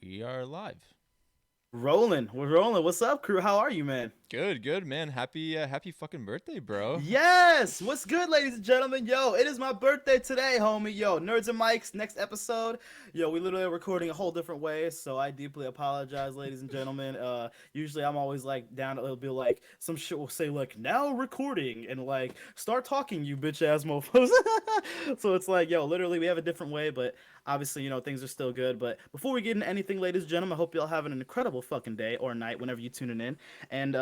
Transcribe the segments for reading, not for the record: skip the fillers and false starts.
We are live. Rolling. We're rolling. What's up, crew? How are you, man? Good, man. Happy fucking birthday, bro. Yes! What's good, ladies and gentlemen? Yo, it is my birthday today, homie. Yo, Nerds and Mics, next episode. Yo, we literally are recording a whole different way, so I deeply apologize, ladies and gentlemen. Usually I'm always like down, it'll be like, some shit will say, like, now recording, and like, start talking, you bitch ass mofos. So it's like, yo, literally we have a different way, but obviously, things are still good. But before we get into anything, ladies and gentlemen, I hope y'all having an incredible fucking day or night whenever you tuning in. And,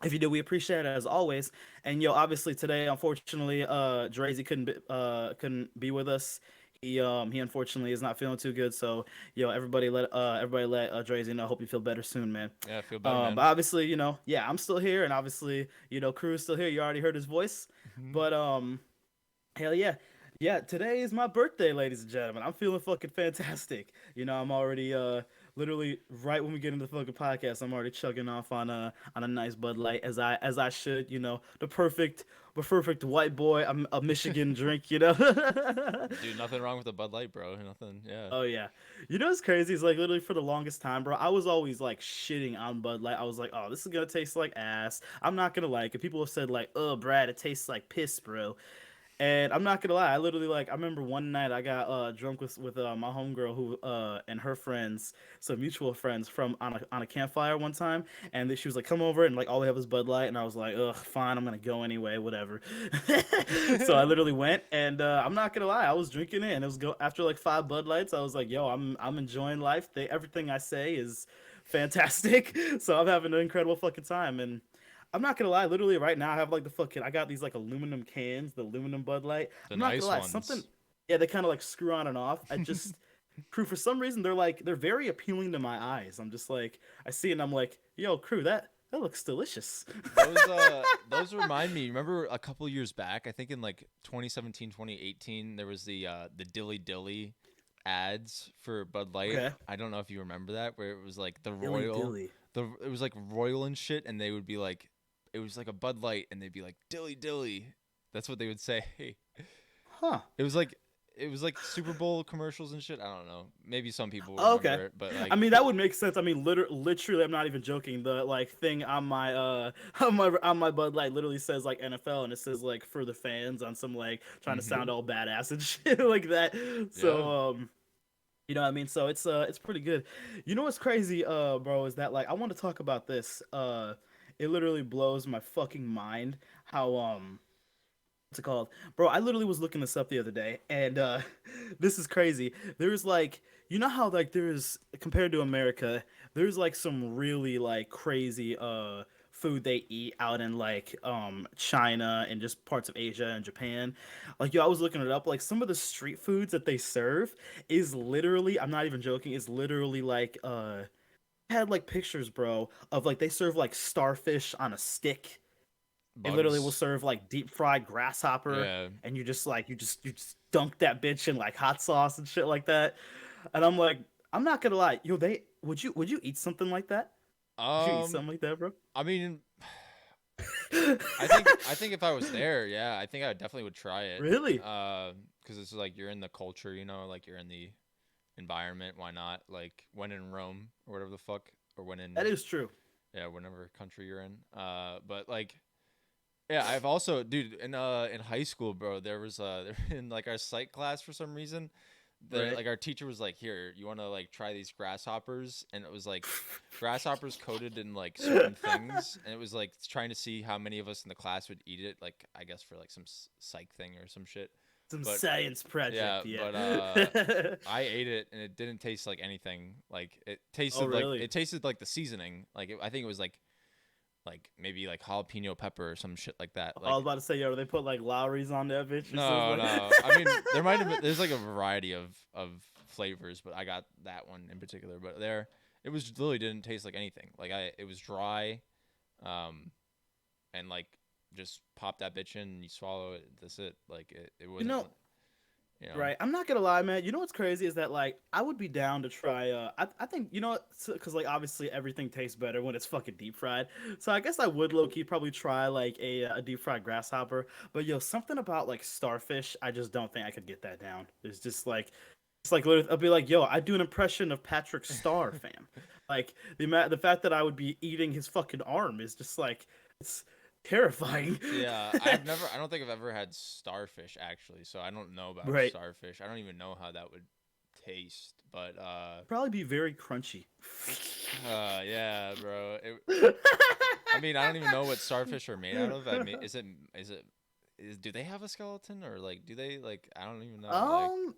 if you do, we appreciate it as always. And yo, obviously today, unfortunately, Drazy couldn't be with us. He unfortunately is not feeling too good. So yo, everybody let Drazy know. Hope you feel better soon, man. Yeah, I feel better, But man. obviously, yeah, I'm still here, and obviously, Crew is still here. You already heard his voice, Hmm. but hell yeah. Yeah, today is my birthday, ladies and gentlemen. I'm feeling fucking fantastic. I'm already literally right when we get into the fucking podcast, I'm already chugging off on a nice Bud Light as I should, the perfect white boy, a Michigan drink. Dude, nothing wrong with a Bud Light, bro. Nothing. Yeah. Oh yeah. What's crazy is like literally for the longest time, bro, I was always like shitting on Bud Light. I was like, "Oh, this is going to taste like ass. I'm not going to like it." People have said like, "Oh, Brad, it tastes like piss, bro." And I'm not gonna lie, I literally like I remember one night I got drunk with my homegirl who and her friends, some mutual friends from on a campfire one time, and she was like, "Come over," and like all we have is Bud Light, and I was like, "Ugh, fine, I'm gonna go anyway, whatever." So I literally went, and I'm not gonna lie, I was drinking it, and it was go after like five Bud Lights, I was like, "Yo, I'm enjoying life. Everything I say is fantastic." So I'm having an incredible fucking time, and I'm not gonna lie, literally right now I have like I got these like aluminum cans, the aluminum Bud Light. The I'm not gonna nice lie, something, ones. yeah, they kind of like screw on and off. Crew, for some reason they're very appealing to my eyes. I'm just like, I see it and I'm like, yo, crew, that looks delicious. Those remind me. Remember a couple years back, I think in like 2017, 2018, there was the Dilly Dilly ads for Bud Light. Okay, I don't know if you remember that, where it was like the dilly Royal, dilly, it was like Royal and shit, and they would be like, it was like a Bud Light, and they'd be like Dilly Dilly. That's what they would say. huh? It was like Super Bowl commercials and shit. I don't know. Maybe some people will Oh, okay. remember it, but I like, mean, that would make sense. I mean, literally, I'm not even joking. The like thing on my on my Bud Light literally says like NFL, and it says like for the fans on some like trying to hmm, sound all badass and shit like that. yeah. So you know what I mean? So it's pretty good. You know what's crazy, bro, is that like I want to talk about this. It literally blows my fucking mind how what's it called? Bro, I literally was looking this up the other day, and this is crazy. There's like, you know how like there's compared to America, there's like some really like crazy food they eat out in like China and just parts of Asia and Japan. Like yo, I was looking it up. Like some of the street foods that they serve is literally, I'm not even joking, is literally like had like pictures, bro, of like they serve like starfish on a stick. They literally will Bugs. serve like deep fried grasshopper, Yeah. and you just dunk that bitch in like hot sauce and shit like that. And I'm like, I'm not gonna lie, yo, they would you eat something like that? Would you eat Um. something like that, bro? I mean, I think if I was there, yeah, I think I definitely would try it. Really? Because it's like you're in the culture, like you're in the environment. Why not? Like when in Rome or whatever the fuck, or when That in, is true. yeah, whatever country you're in. But like, yeah, I've also, dude, in high school, bro, there was in like our psych class for some reason, Right. like our teacher was like, "Here, you want to like try these grasshoppers?" And it was like grasshoppers coated in like certain things, and it was like trying to see how many of us in the class would eat it, like I guess for like some psych thing or some shit. Some But science yeah, project, yeah. but I ate it and it didn't taste like anything. Like Oh, really? it tasted like the seasoning. Like I think it was like maybe like jalapeno pepper or some shit like that. I was Like about to say, yo, they put like Lowry's on that bitch or no, something. no. I mean, there might have been. There's like a variety of flavors, but I got that one in particular. But it was literally didn't taste like anything. Like it was dry, um, and like just pop that bitch in, and you swallow it. That's it. Like it you wasn't, know, you know. Right. I'm not gonna lie, man. You know what's crazy is that like I would be down to try. I think because like obviously everything tastes better when it's fucking deep fried. So I guess I would low key probably try like a deep fried grasshopper. But yo, something about like starfish, I just don't think I could get that down. There's just like It's like literally, I'll be like, yo, I do an impression of Patrick Star, fam. Like the fact that I would be eating his fucking arm is just like it's terrifying. Yeah, I don't think I've ever had starfish actually, so I don't know about Right. starfish. I don't even know how that would taste, but Probably be very crunchy. yeah, bro. I mean, I don't even know what starfish are made out of. I mean, do they have a skeleton or like do they like I don't even know. Like, um,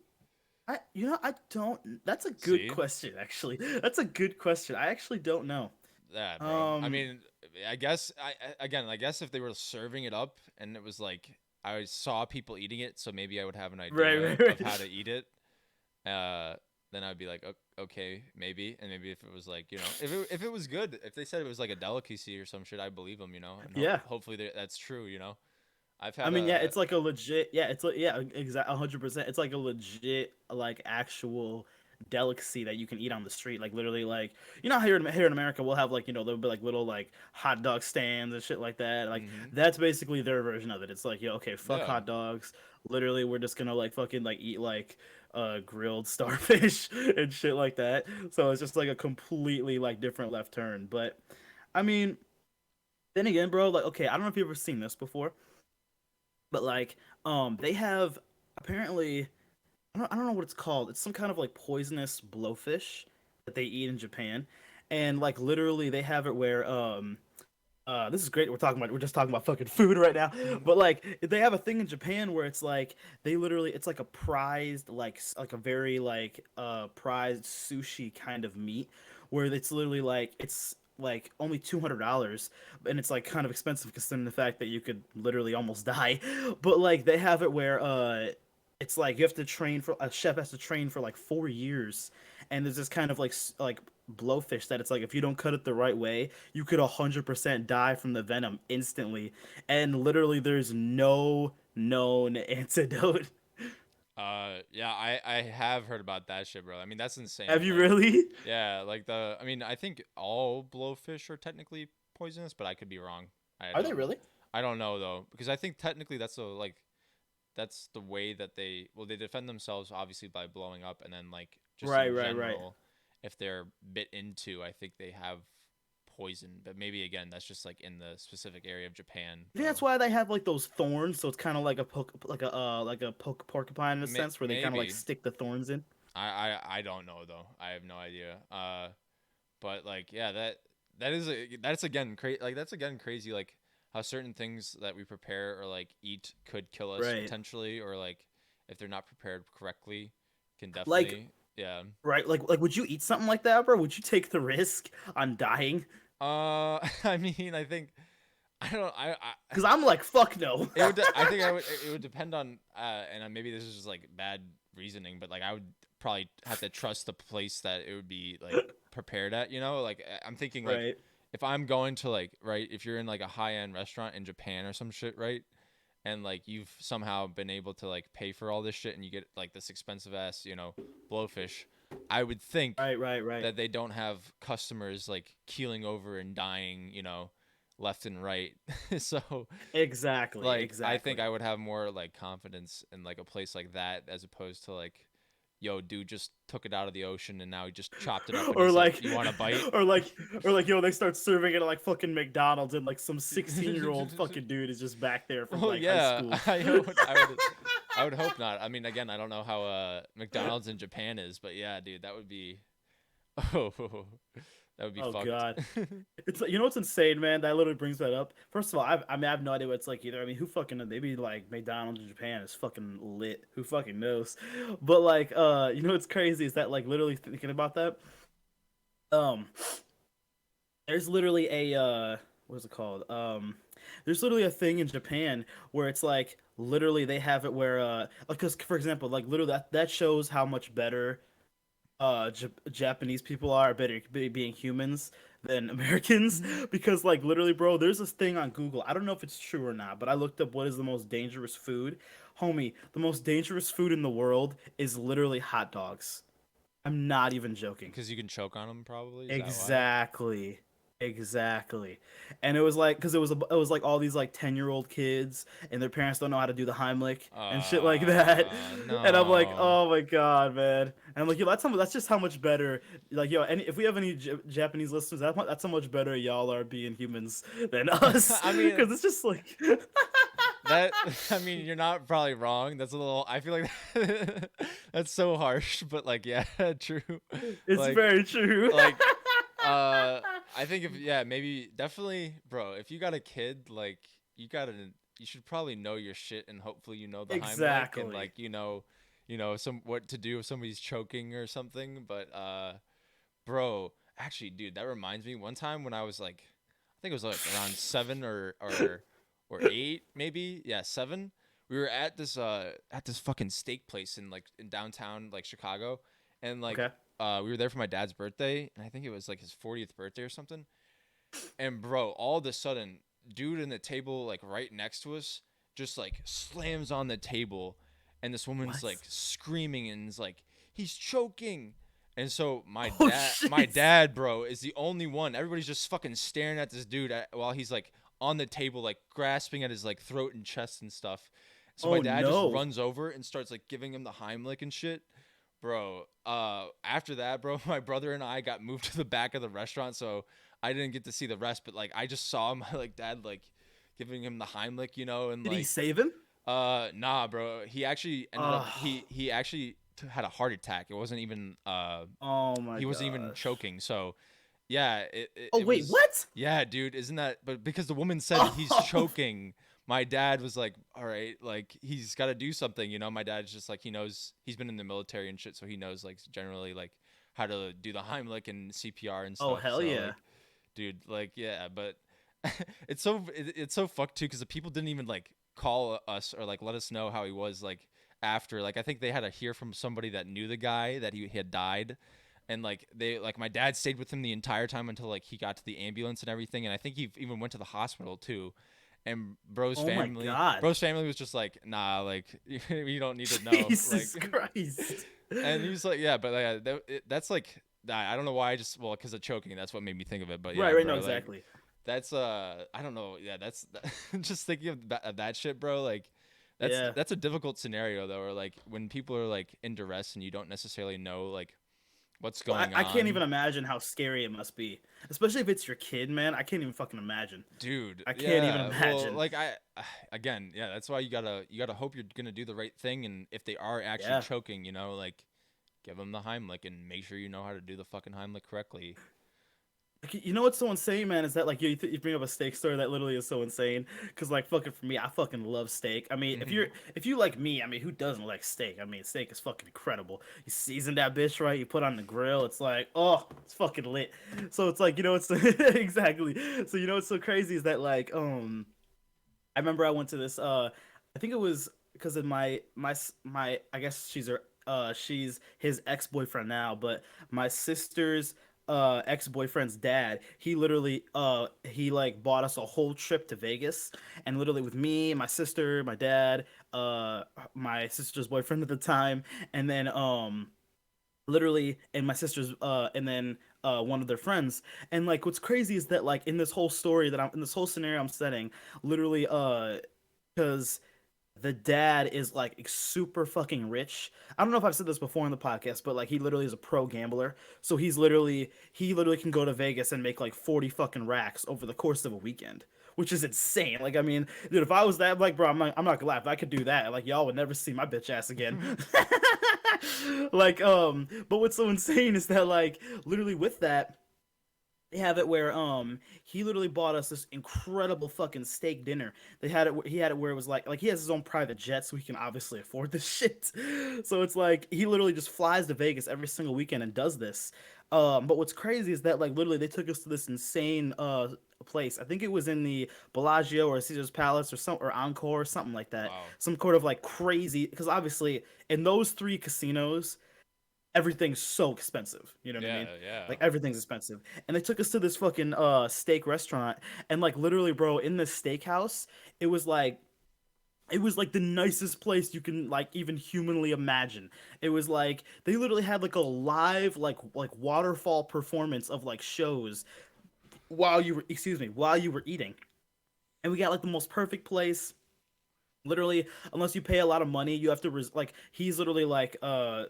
I don't. That's a good see? question, actually. That's a good question. I actually don't know. Yeah, bro. I Um, mean, I guess I guess if they were serving it up and it was like I saw people eating it, so maybe I would have an right, idea right, of how right. to eat it. Then I'd be like, okay, maybe. And maybe if it was like, if it was good, if they said it was like a delicacy or some shit, I believe them, and Yeah. hopefully that's true. I've I had mean, yeah, a it's like a legit. Yeah, it's like yeah, exactly, 100%. It's like a legit, like actual delicacy that you can eat on the street. Like literally, like here in America, we'll have like there'll be like little like hot dog stands and shit like that. Like mm-hmm. that's basically their version of it. It's like, yo, okay, fuck Yeah. hot dogs. Literally, we're just gonna like fucking like eat like grilled starfish and shit like that. So it's just like a completely like different left turn. But I mean, then again, bro, like okay, I don't know if you've ever seen this before, but like they have apparently I don't know what it's called. It's some kind of like poisonous blowfish that they eat in Japan. And like literally they have it where this is great. We're just talking about fucking food right now. But like they have a thing in Japan where it's like they literally it's like a prized like a very like prized sushi kind of meat where it's literally like it's like only $200 and it's like kind of expensive considering the fact that you could literally almost die. But like they have it where it's like you have to train for a chef has to train for like 4 years, and there's this kind of like blowfish that it's like if you don't cut it the right way, you could 100% die from the venom instantly, and literally there's no known antidote. Yeah, I have heard about that shit, bro. I mean, that's insane. Have you Like, really? yeah, like I mean, I think all blowfish are technically poisonous, but I could be wrong. I Are they don't, really? I don't know though, because I think technically that's the way that they defend themselves obviously by blowing up, and then like just Right, in right, right. general, if they're bit into, I think they have poison. But maybe again, that's just like in the specific area of Japan, I think that's bro. why they have like those thorns, so it's kind of like a porcupine in a sense, where they kind of like Maybe stick the thorns in. I don't know though. I have no idea. But like yeah, that's again crazy. Like that's again crazy. Like how certain things that we prepare or like eat could kill us Right. potentially, or like if they're not prepared correctly, can Like definitely yeah. right, like would you eat something like that, bro? Would you take the risk on dying? I mean, I think I don't Because I'm like, fuck no. it would I think it would depend on and maybe this is just like bad reasoning, but like I would probably have to trust the place that it would be like prepared at, like I'm thinking like Right. if I'm going to like right if you're in like a high-end restaurant in Japan or some shit, right, and like you've somehow been able to like pay for all this shit and you get like this expensive ass blowfish, I would think Right, right, right. that they don't have customers like keeling over and dying, left and right. So Exactly, like I think exactly. I would have more like confidence in like a place like that as opposed to like, yo, dude just took it out of the ocean and now he just chopped it up and Or he's like, like, you want a bite? or like, or like, yo, they start serving it at like fucking McDonald's, and like some 16-year-old fucking dude is just back there from Well, like high yeah, school. I would hope not. I mean, again, I don't know how McDonald's in Japan is, but yeah, dude, that would be oh, that would be Oh fucked. god, it's like what's insane, man. That literally brings that up. First of all, I mean, I have no idea what it's like either. I mean, who fucking maybe like McDonald's in Japan is fucking lit. Who fucking knows? But like, what's crazy is that like literally thinking about that. Um, there's literally a what is it called? There's literally a thing in Japan where it's like literally they have it where because for example, like literally that shows how much better Japanese people are better being humans than Americans because like literally bro there's this thing on Google. I don't know if it's true or not, but I looked up what is the most dangerous food. Homie, the most dangerous food in the world is literally hot dogs. I'm not even joking. Because you can choke on them, probably. Is that why? Exactly. Exactly. And it was like, because it was like all these like 10-year-old kids and their parents don't know how to do the Heimlich and shit like that. And I'm like, No. oh my god, man. And I'm like, yo, that's just how much better, like, yo, any if we have any Japanese listeners, that's how much better y'all are being humans than us. I mean, Because it's just like that I mean, you're not probably wrong. That's a little I feel like that's so harsh, but like yeah, true. it's Like very true. like I think if yeah, maybe definitely bro, if you got a kid, like you got to you should probably know your shit and hopefully you know the Heimlich and Exactly. like you know some what to do if somebody's choking or something, but bro, actually dude, that reminds me one time when I was like I think it was like around 7 or 8 maybe. Yeah, 7. We were at this fucking steak place in like in downtown like Chicago and like Okay. we were there for my dad's birthday and I think it was like his 40th birthday or something. And bro, all of a sudden, dude in the table like right next to us just like slams on the table and this woman's like What? screaming and is like he's choking. And so Oh my shit. dad, bro, is the only one. Everybody's just fucking staring at this dude while he's like on the table, like grasping at his like throat and chest and stuff. So my Oh dad just no. runs over and starts like giving him the Heimlich and shit. Bro, after that, bro, my brother and I got moved to the back of the restaurant, so I didn't get to see the rest. But like, I just saw my like dad like giving him the Heimlich, you know, and Did he like, save him? nah, bro, he actually ended up Oh. he actually had a heart attack. It wasn't even Oh my he wasn't even gosh. choking. So yeah, Oh it wait, was what? yeah, dude, isn't that? But because the woman said he's Oh, choking, my dad was like, all right, like he's got to do something, you know. My dad's just like he knows he's been in the military and shit, so he knows like generally like how to do the Heimlich and CPR and oh stuff. hell So yeah. like, dude, like yeah, but it's so fucked too because the people didn't even like call us or like let us know how he was like after. Like I think they had to hear from somebody that knew the guy that he had died and like they like my dad stayed with him the entire time until like he got to the ambulance and everything and I think he even went to the hospital too and Oh my god. bro's family was just like nah like you don't need to know like Jesus Christ. and he was like yeah but that's like I don't know why I just well because of choking that's what made me think of it but yeah Right, right, no, bro like exactly. that's I don't know yeah that's just thinking of that shit bro like Yeah. that's a difficult scenario though or like when people are like in duress and you don't necessarily know like what's Well, going I can't even on. imagine how scary it must be. Especially if it's your kid, man. I can't even fucking imagine. Dude, I can't even yeah. Well, imagine. like I again, yeah, that's why you got to hope you're going to do the right thing and if they are actually Yeah. choking, you know, like give them the Heimlich and make sure you know how to do the fucking Heimlich correctly. Like, you know what's so insane, man? Is that like you bring up a steak story that literally is so insane? Cause like fucking for me, I fucking love steak. I mean, Mhm. if you like me, I mean, who doesn't like steak? I mean, steak is fucking incredible. You season that bitch right, you put on the grill, it's like, oh, it's fucking lit. So it's like, you know, it's exactly. So you know what's so crazy is that like I remember I went to this I think it was because of my I guess she's his ex-boyfriend now, but my sister's ex-boyfriend's dad, he like bought us a whole trip to Vegas and literally with me, my sister, my dad, my sister's boyfriend at the time, and then literally and my sister's and then one of their friends. And like what's crazy is that like in this whole story that I'm in this whole scenario I'm setting, literally because the dad is like super fucking rich. I don't know if I've said this before in the podcast, but like he literally is a pro gambler. So he literally can go to Vegas and make like 40 fucking racks over the course of a weekend, which is insane. Like I mean, dude, if I was that like bro, I'm not gonna lie, if I could do that, like y'all would never see my bitch ass again. Like but what's so insane is that like literally with that they have it where he literally bought us this incredible fucking steak dinner. He had it where it was like he has his own private jet so he can obviously afford this shit. So it's like he literally just flies to Vegas every single weekend and does this. But what's crazy is that like literally they took us to this insane place. I think it was in the Bellagio or Caesar's Palace or some or Encore or something like that. Wow. Some sort of like crazy because obviously in those three casinos everything's so expensive. You know what I Yeah, mean? yeah. Like everything's expensive. And they took us to this fucking steak restaurant and like literally bro, in this steakhouse, it was like it was like the nicest place you can like even humanly imagine. It was like they literally had like a live like waterfall performance of like shows while you were eating. And we got like the most perfect place. Literally, unless you pay a lot of money, you have to like he's literally like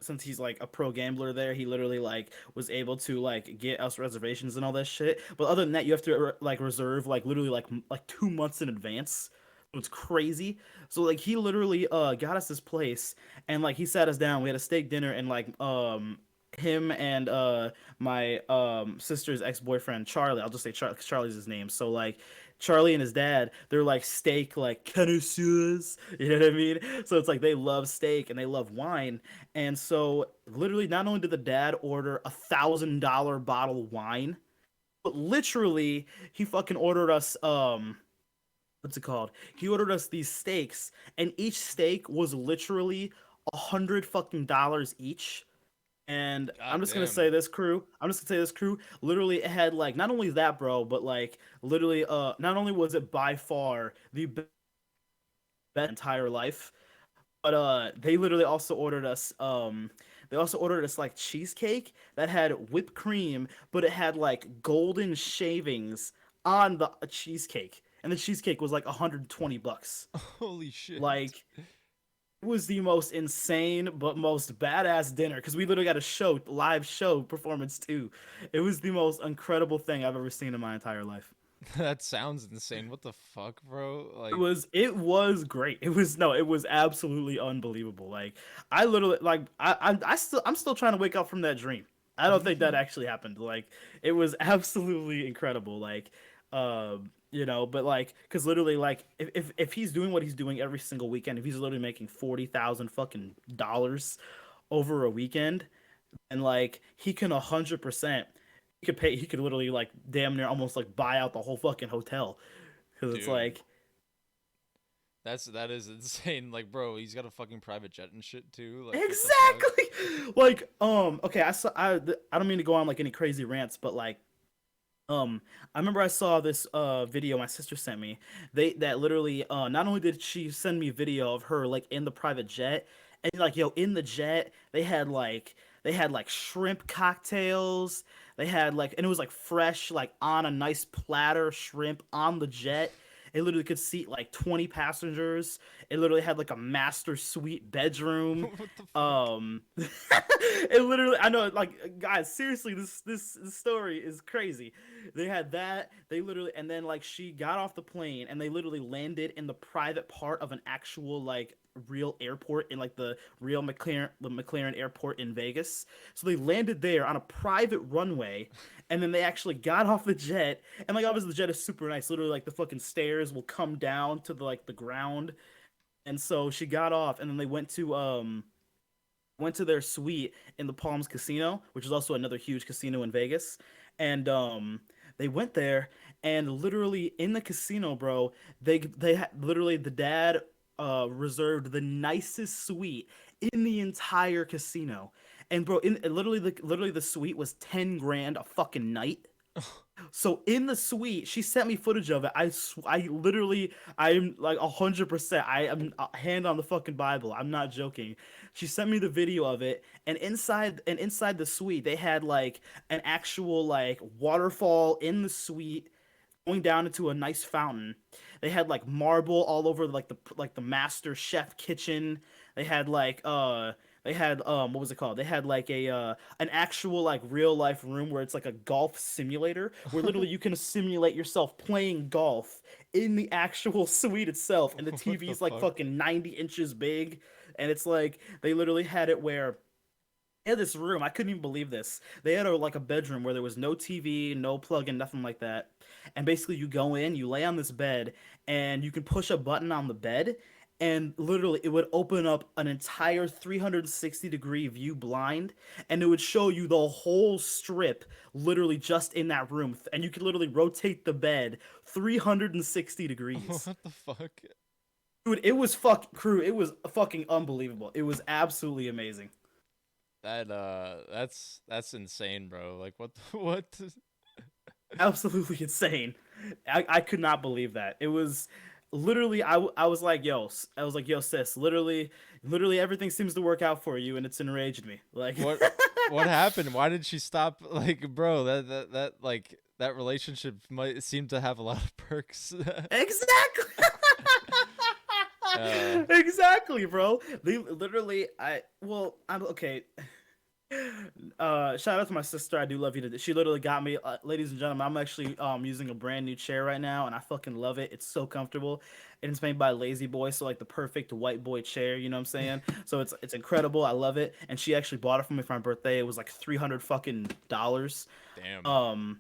since he's like a pro gambler there, he literally like was able to like get us reservations and all that shit. But other than that, you have to like reserve like literally like 2 months in advance. It's crazy. So like he literally got us this place, and like he sat us down. We had a steak dinner, and like him and my sister's ex-boyfriend Charlie, I'll just say Charlie 'cause Charlie's his name. So like Charlie and his dad, they're like steak like connoisseurs, you know what I mean? So it's like they love steak and they love wine. And so literally not only did the dad order $1,000 bottle of wine, but literally he fucking ordered us what's it called? He ordered us these steaks, and each steak was literally $100 each. And I'm God just gonna damn. say this crew. I'm just gonna say this crew. Literally, it had like not only that, bro, but like literally, not only was it by far the best entire life, but they literally also ordered us they also ordered us like cheesecake that had whipped cream, but it had like golden shavings on the cheesecake, and the cheesecake was like $120. Holy shit. Like it was the most insane but most badass dinner because we literally got a live show performance too. It was the most incredible thing I've ever seen in my entire life. That sounds insane. What the fuck, bro? Like, It was great. It was absolutely unbelievable. Like I literally like I'm still trying to wake up from that dream. I don't think that actually happened. Like it was absolutely incredible. Like but like cuz literally like if he's doing what he's doing every single weekend, if he's literally making 40,000 fucking dollars over a weekend, and like he can 100% he could literally like damn near almost like buy out the whole fucking hotel because it's dude, like that is insane. Like, bro, he's got a fucking private jet and shit too. Like, what the fuck? exactly like okay I don't mean to go on like any crazy rants, but like I remember I saw this video my sister sent me. They that literally not only did she send me a video of her like in the private jet, and like yo in the jet they had like shrimp cocktails. They had like and it was like fresh like on a nice platter shrimp on the jet. It literally could seat like 20 passengers. It literally had like a master suite bedroom. What the fuck? It literally I know like guys seriously this story is crazy. They had that. They literally, and then like she got off the plane and they literally landed in the private part of an actual like real airport in like the real McLaren airport in Vegas. So they landed there on a private runway, and then they actually got off the jet. And like obviously the jet is super nice. Literally like the fucking stairs will come down to the like the ground. And so she got off, and then they went to their suite in the Palms Casino, which is also another huge casino in Vegas. And they went there, and literally in the casino, bro, literally the dad reserved the nicest suite in the entire casino. And bro, in literally the suite was 10 grand a fucking night. So in the suite, she sent me footage of it. I literally, I'm like 100%. I am hand on the fucking Bible. I'm not joking. She sent me the video of it, and inside the suite, they had like an actual like waterfall in the suite going down into a nice fountain. They had like marble all over like the master chef kitchen. They had like they had what was it called? They had like a an actual like real life room where it's like a golf simulator where literally you can simulate yourself playing golf in the actual suite itself, and the What TV the is like fuck? fucking 90 inches big, and it's like they literally had it where they had this room. I couldn't even believe this. They had like a bedroom where there was no TV, no plug-in, nothing like that. And basically, you go in, you lay on this bed, and you can push a button on the bed, and literally, it would open up an entire 360-degree view blind, and it would show you the whole strip, literally just in that room. And you could literally rotate the bed 360 degrees. What the fuck? Dude, it was fucking unbelievable. It was absolutely amazing. That's insane, bro. Like, what the, what? Absolutely insane. I could not believe that. It was literally I was like, I was like, yo, sis, literally everything seems to work out for you, and it's enraged me. Like What what happened? Why did she stop? Like, bro, that like that relationship might seem to have a lot of perks. Exactly. uh, Exactly, bro. They literally, I'm okay. Shout out to my sister. I do love you. She literally got me, ladies and gentlemen. I'm actually using a brand new chair right now, and I fucking love it. It's so comfortable, and it's made by Lazy Boy, so like the perfect white boy chair. You know what I'm saying? So it's incredible. I love it, and she actually bought it for me for my birthday. It was like $300 fucking. damn,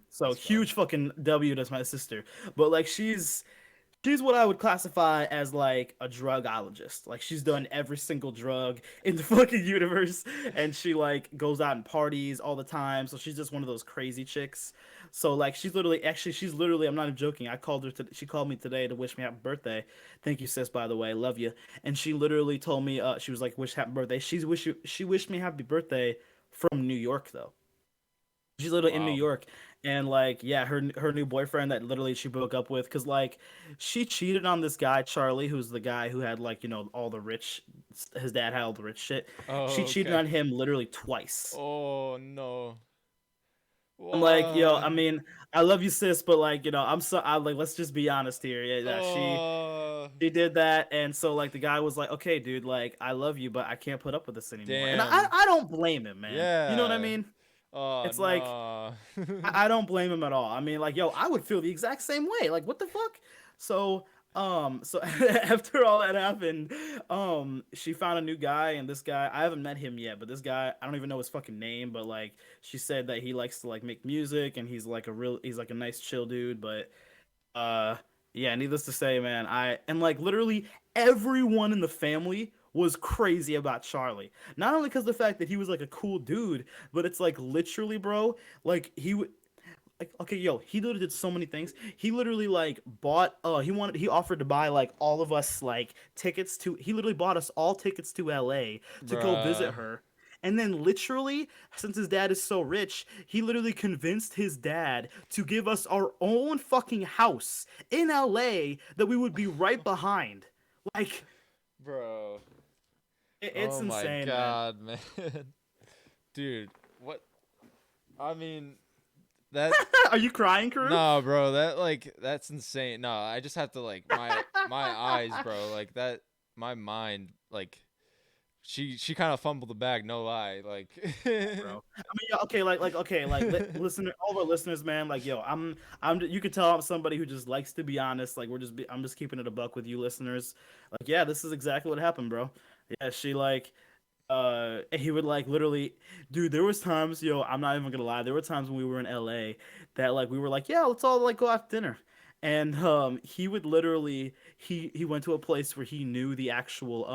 So let's go. huge fucking W to my sister, but like she's what I would classify as like a drugologist. Like she's done every single drug in the fucking universe, and she like goes out and parties all the time. So she's just one of those crazy chicks. So like she's literally I'm not even joking. She called me today to wish me happy birthday. Thank you, sis. By the way, love you. And she literally told me she was like wish happy birthday. She wished me happy birthday from New York though. She's literally in New Wow. York, and like, yeah, her new boyfriend that literally she broke up with, cause like, she cheated on this guy Charlie, who's the guy who had like all the rich, his dad had all the rich shit. She Oh, cheated okay. on him literally twice. Oh no. I'm like, yo, I What? mean, I love you, sis, but like, I like, let's just be honest here. Yeah, Oh, she did that, and so like the guy was like, okay, dude, like I love you, but I can't put up with this anymore, and damn. I don't blame him, man. You know what I Yeah. mean? Oh It's like no. I don't blame him at all. I mean, like, yo, I would feel the exact same way. Like, what the fuck? So, so after all that happened, she found a new guy, and this guy, I haven't met him yet, but this guy, I don't even know his fucking name, but like, she said that he likes to like make music, and he's like a nice chill dude, but uh, yeah, needless to say, man, and like literally everyone in the family was crazy about Charlie. Not only because the fact that he was like a cool dude, but it's like literally, bro, like he would like okay, yo, he literally did so many things. He literally like bought he offered to buy like all of us like tickets to he literally bought us all tickets to LA to go visit Bruh. her. And then literally, since his dad is so rich, he literally convinced his dad to give us our own fucking house in LA that we would be right behind. Like Bro. it's Oh my insane, man. god, man. Dude, what? I mean, that Are you crying, Karuk? no, bro, that like that's insane. No, I just have to like my eyes, bro, like that my mind like she kind of fumbled the bag, no lie. Like Bro. I mean, yeah, okay, okay, listen, all of our listeners, man. Like, yo, you can tell I'm somebody who just likes to be honest. Like, I'm just keeping it a buck with you, listeners. Like, yeah, this is exactly what happened, bro. Yeah, she like, he would like literally, dude. There was times, yo, I'm not even gonna lie. There were times when we were in LA that like we were like, yeah, let's all like go out to dinner. And he would literally he went to a place where he knew the actual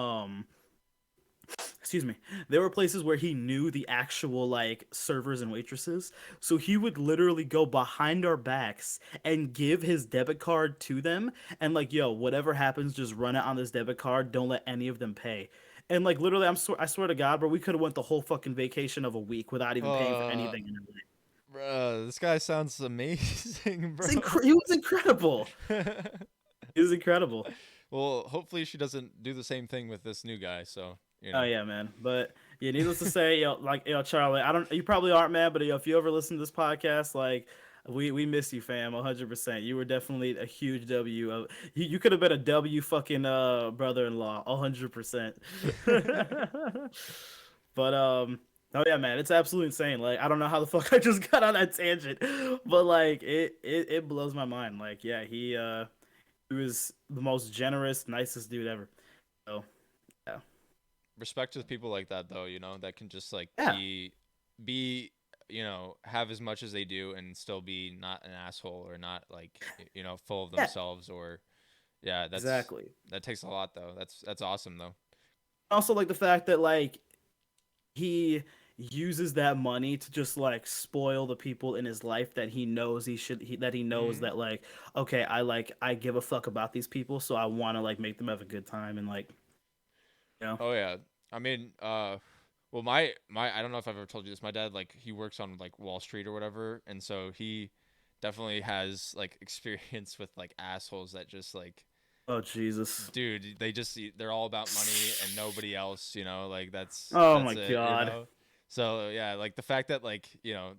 excuse me, there were places where he knew the actual like servers and waitresses, so he would literally go behind our backs and give his debit card to them, and like, yo, whatever happens, just run it on this debit card, don't let any of them pay. And like literally, I swear to God, bro, we could have went the whole fucking vacation of a week without even paying for uh anything in LA. bro, this guy sounds amazing, bro. He was incredible. He was incredible. Well, hopefully she doesn't do the same thing with this new guy, so, you Oh know. yeah, man. But yeah, needless to say, like Charlie, I don't you probably aren't, man, but if you ever listen to this podcast, like we miss you, fam, 100%. You were definitely a huge W. You could have been a W fucking brother-in-law, 100%. But oh yeah, man, it's absolutely insane. Like I don't know how the fuck I just got on that tangent, but like it blows my mind. Like yeah, he was the most generous, nicest dude ever. So yeah. Respect to people like that though, you know, that can just like Yeah. be you know, have as much as they do and still be not an asshole or not like you know, full of Yeah, themselves or yeah, exactly. that takes a lot though. That's awesome though. Also, like the fact that like he uses that money to just like spoil the people in his life that he knows that he knows Mhm. that like okay, I give a fuck about these people, so I want to like make them have a good time and like you know. Oh yeah. I mean, well my I don't know if I've ever told you this. My dad like he works on like Wall Street or whatever, and so he definitely has like experience with like assholes that just like Oh Jesus. dude, they're all about money and nobody else, you know, like Oh that's my it, you God. know. So yeah, like the fact that like you know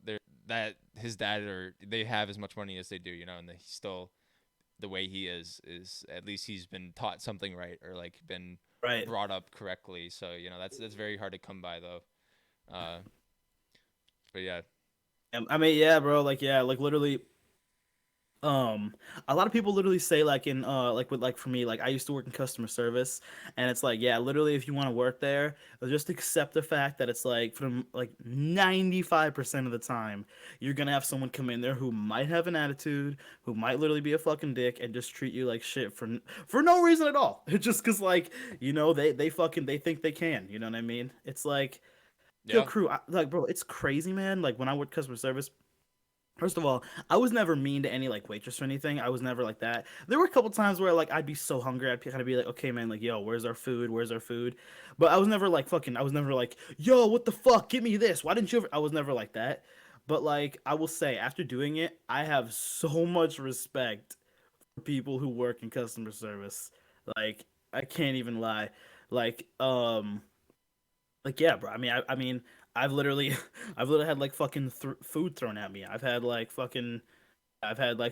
that his dad or they have as much money as they do, you know, and he's still the way he is at least he's been taught something right or like been Right. brought up correctly. So you know that's very hard to come by though. Uh, but yeah, I mean, yeah, bro. Like, yeah, like literally, um a lot of people literally say like in like with like for me, like I used to work in customer service, and it's like, yeah, literally if you want to work there, just accept the fact that it's like from like 95% of the time you're gonna have someone come in there who might have an attitude, who might literally be a fucking dick and just treat you like shit for no reason at all. Just because like, you know, they fucking they think they can, you know what I mean? It's like, yo, yeah, crew, like, bro, it's crazy, man. Like when I worked customer service, first of all, I was never mean to any like waitress or anything. I was never like that. There were a couple times where like I'd be so hungry, I'd kind of be like, okay, man, like, yo, where's our food? Where's our food? But I was never like fucking. I was never like, yo, what the fuck? Give me this. Why didn't you ever? I was never like that. But like, I will say, after doing it, I have so much respect for people who work in customer service. Like, I can't even lie. Like, like, yeah, bro. I mean, I've literally, I've literally had like fucking food thrown at me. I've had like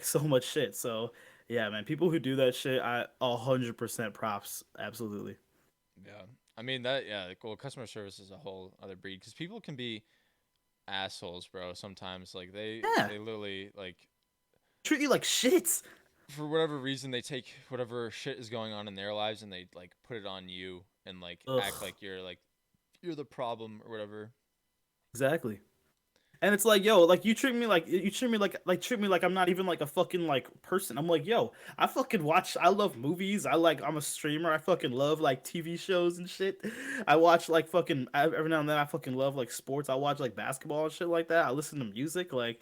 so much shit. So yeah, man, people who do that shit, I 100% props. Absolutely. yeah. I mean that yeah, like, well, customer service is a whole other breed because people can be assholes, bro. Sometimes like Yeah, they literally like treat you like shit. for whatever reason they take whatever shit is going on in their lives and they like put it on you and like act Ugh, like you're the problem or whatever. exactly. And it's like, yo, like you treat me like treat me like I'm not even like a fucking like person. I'm like, yo, I fucking watch. I love movies. I'm a streamer. I fucking love like TV shows and shit. I watch like fucking every now and then. I fucking love like sports. I watch like basketball and shit like that. I listen to music. Like,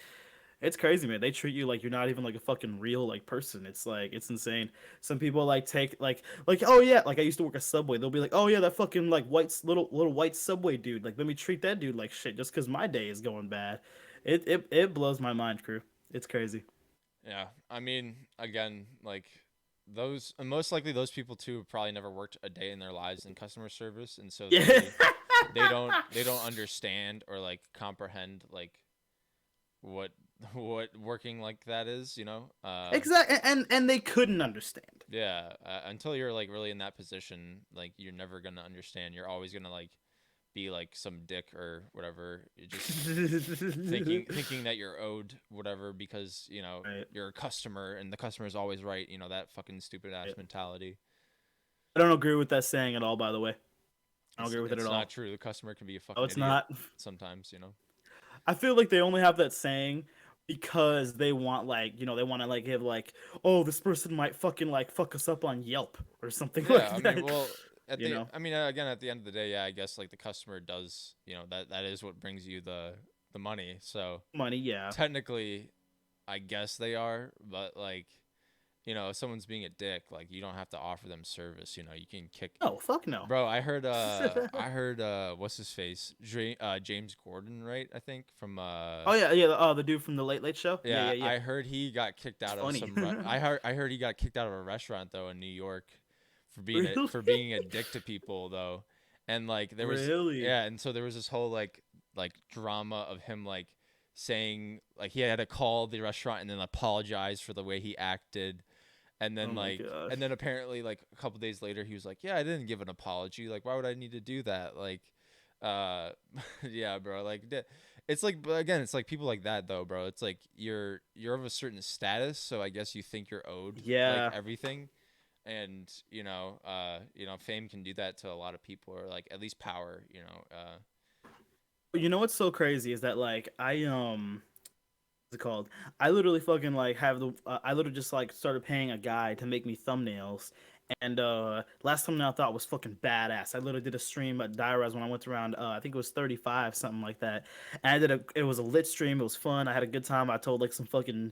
it's crazy, man. They treat you like you're not even like a fucking real like person. It's like, it's insane. Some people like take like, oh yeah, like I used to work at Subway. They'll be like, oh yeah, that fucking like little white Subway dude. Like, let me treat that dude like shit just because my day is going bad. It blows my mind, crew. It's crazy. Yeah, I mean, again, like those, and most likely those people too have probably never worked a day in their lives in customer service, and so Yeah. they don't understand or like comprehend like what what working like that is, you know. Exactly, and they couldn't understand. Yeah, until you're like really in that position, like you're never gonna understand. You're always gonna like be like some dick or whatever. You're just thinking that you're owed whatever because you know Right, you're a customer and the customer is always right. You know that fucking stupid ass right. mentality. I don't agree with that saying at all, by the way. I don't agree with it at It's not all. true. The customer can be a Oh, fucking it's idiot not. sometimes. You know. I feel like they only have that saying because they want like, you know, they want to like give like, oh, this person might fucking like fuck us up on Yelp or something Yeah, like I mean, that. well, at You the know, I mean, again, at the end of the day, yeah, I guess like the customer does, you know, that is what brings you the money. So money, yeah. technically, I guess they are, but like, you know, if someone's being a dick, like you don't have to offer them service. You know, you can kick. No, fuck no. Bro, I heard what's his face? James Gordon, right? I think from Oh yeah, yeah. Oh, the dude from the Late Late Show. Yeah, yeah, yeah, yeah. I heard he got kicked It's out of funny. some I heard he got kicked out of a restaurant though in New York Really? for being a dick to people though. And like there was Really? yeah, and so there was this whole like drama of him like saying like he had to call the restaurant and then apologize for the way he acted and Oh then my like gosh. and then apparently like a couple days later he was like, "Yeah, I didn't give an apology. Like why would I need to do that?" Like uh yeah, bro. Like it's like but again, it's like people like that though, bro. It's like you're of a certain status, so I guess you think you're owed like Yeah. everything. And you know, fame can do that to a lot of people or like at least power, you know. You know what's so crazy is that like what's it called? I literally fucking like have the I literally just like started paying a guy to make me thumbnails. And last thumbnail I thought was fucking badass. I literally did a stream at Dairaz when I went around I think it was 35, something like that. And it was a lit stream, it was fun. I had a good time. I told like some fucking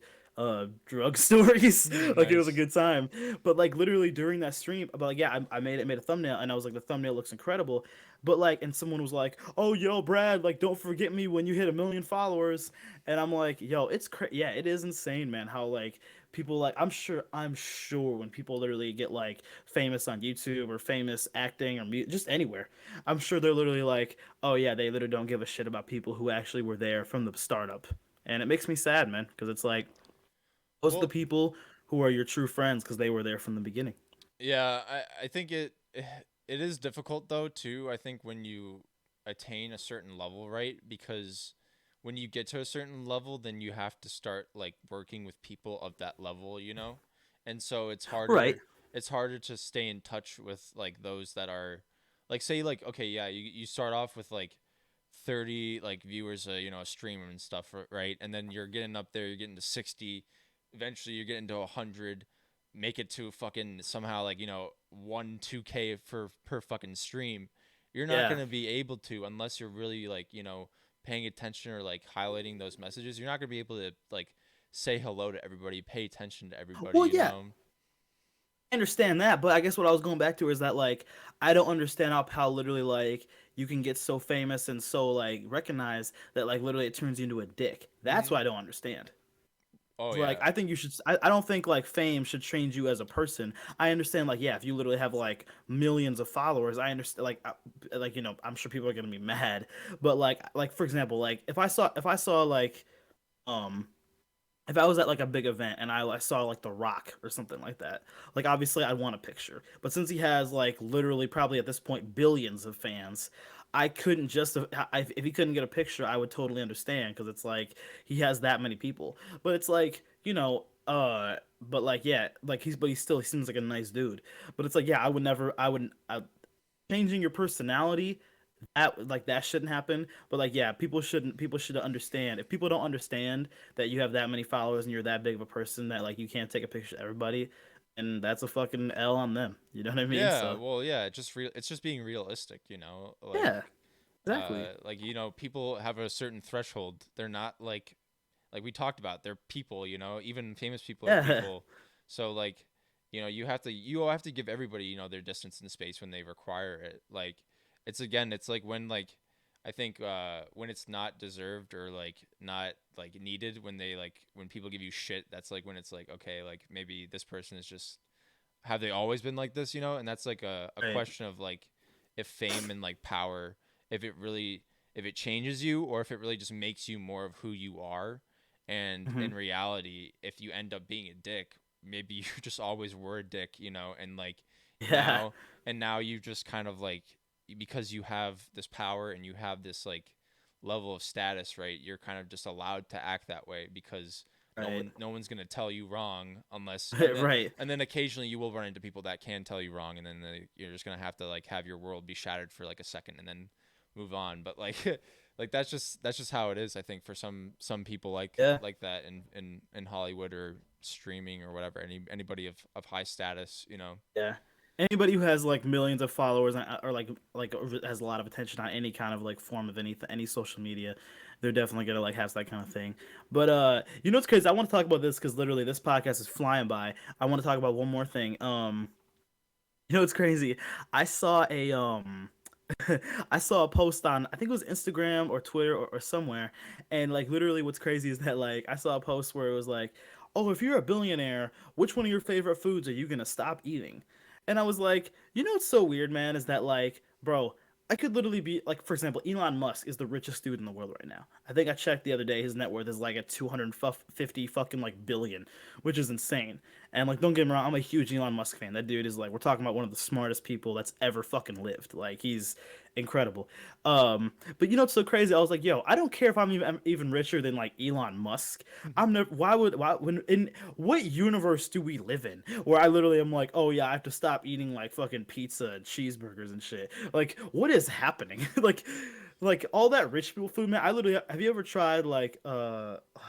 drug stories. Like, it was a Nice. good time. But like literally during that stream, but like, yeah, I made a thumbnail and I was like, the thumbnail looks incredible. But like, and someone was like, "Oh, yo, Brad, like, don't forget me when you hit 1 million followers." And I'm like, "Yo, yeah, it is insane, man. How like people like I'm sure when people literally get like famous on YouTube or famous acting or just anywhere, I'm sure they're literally like, oh yeah, they literally don't give a shit about people who actually were there from the startup." and it makes me sad, man, because it's like those are the Well, people who are your true friends because they were there from the beginning. yeah, I think it is difficult though too. I think when you attain a certain level, right? Because when you get to a certain level, then you have to start like working with people of that level, you know? And so Right. it's harder to stay in touch with like those that are like say like okay, yeah, you start off with like 30 like viewers, you know, a stream and stuff, right? And then you're getting up there, you're getting to 60, eventually you're getting to 100, make it to fucking somehow like, you know, 1 2K for per fucking stream. You're not Yeah. going to be able to unless you're really like, you know, paying attention or like highlighting those messages. You're not going to be able to like say hello to everybody, pay attention to everybody, Well, you yeah, know. I understand that, but I guess what I was going back to is that like I don't understand how literally like you can get so famous and so like recognized that like literally it turns you into a dick. That's Mhm. what I don't understand. Oh It's like yeah. I think you should. I don't think like fame should change you as a person. I understand like yeah, if you literally have like millions of followers, I understand like you know I'm sure people are gonna be mad, but like for example like if I saw like um if I was at like a big event and I saw like The Rock or something like that, like obviously I'd want a picture. But since he has like literally probably at this point billions of fans, I couldn't just if he couldn't get a picture, I would totally understand because it's like he has that many people. But it's like but like yeah, like he seems like a nice dude. But it's like yeah, I would never I would changing your personality that shouldn't happen, but like yeah, people should understand. If people don't understand that you have that many followers and you're that big of a person that like you can't take a picture of everybody, and that's a fucking L on them, you know what I mean? Yeah, So well, yeah, it's just being realistic, you know? yeah, exactly. Like you know, people have a certain threshold. They're not like we talked about, they're people, you know, even famous people are Yeah. people. So like, you know, you have to give everybody, you know, their distance and space when they require it. Like it's again, it's like when like I think when it's not deserved or like not like needed when they like when people give you shit, that's like when it's like okay, like maybe this person is just have they always been like this, you know? And that's like a Right. question of like if fame and like power, if it really if it changes you or if it really just makes you more of who you are. And Hmm. in reality, if you end up being a dick, maybe you just always were a dick, you know, and like Yeah. now now you just kind of like because you have this power and you have this like level of status, right? You're kind of just allowed to act that way because Right. no one's going to tell you wrong unless Right. and then occasionally you will run into people that can tell you wrong and then you're just going to have to like have your world be shattered for like a second and then move on, but like like that's just how it is I think for some people Yeah. like that in Hollywood or streaming or whatever anybody of high status, you know. Yeah. Anybody who has like millions of followers or like has a lot of attention on any kind of like form of any social media, they're definitely gonna like have that kind of thing. But you know what's crazy? I want to talk about this because literally this podcast is flying by. I want to talk about one more thing. You know what's crazy? I saw a I saw a post on I think it was Instagram or Twitter or somewhere, and like literally what's crazy is that like I saw a post where it was like, "Oh, if you're a billionaire, which one of your favorite foods are you gonna stop eating?" And I was like, you know what's so weird, man, is that like, bro, I could literally be like, for example, Elon Musk is the richest dude in the world right now. I think I checked the other day, his net worth is like at 250 fucking like billion, which is insane. And like, don't get me wrong, I'm a huge Elon Musk fan. That dude is like, we're talking about one of the smartest people that's ever fucking lived. Like, he's incredible. But you know what's so crazy? I was like, yo, I don't care if I'm even richer than like Elon Musk. I'm never. Why when in what universe do we live in where I literally am like, oh yeah, I have to stop eating like fucking pizza and cheeseburgers and shit. Like, what is happening? like all that rich people food, man. I literally have you ever tried like